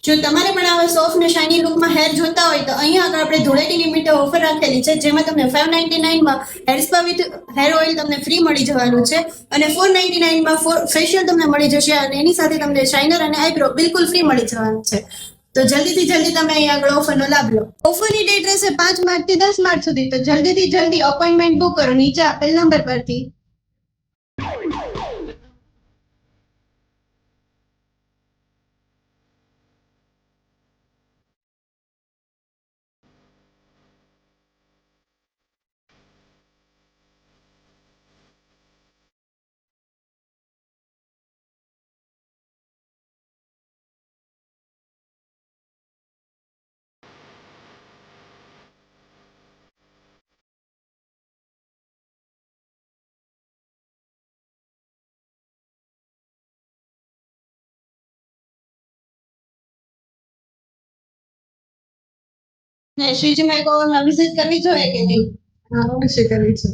જો તમારે પણ આવા સોફ્ટ ને શાઇની લુકમાં હેર જોતા હોય તો અહીંયા આગળ આપણે ધૂળેટી લિમિટેડ ઓફર રાખેલી છે, જેમાં તમને 599 માં hair spa with hair oil તમને ફ્રી મળી જવાનું છે અને 499 માં ફેશિયલ તમને મળી જશે અને એની સાથે તમને શાઇનર અને આઈબ્રો બિલકુલ ફ્રી મળી જવાનું છે. તો જલ્દીથી જલ્દી તમે અહીંયા આગળ ઓફરનો લાભ લો. ઓફરની ડેટ રહેશે 5 માર્ચથી 10 માર્ચ સુધી. તો જલ્દીથી જલ્દી અપોઇન્ટમેન્ટ બુક કરો નીચે આપેલ નંબર પરથી. શ્રીજી મેં વિઝિટ કરવી જોઈએ કે નહીં? હા, અવશ્ય કરવી છે.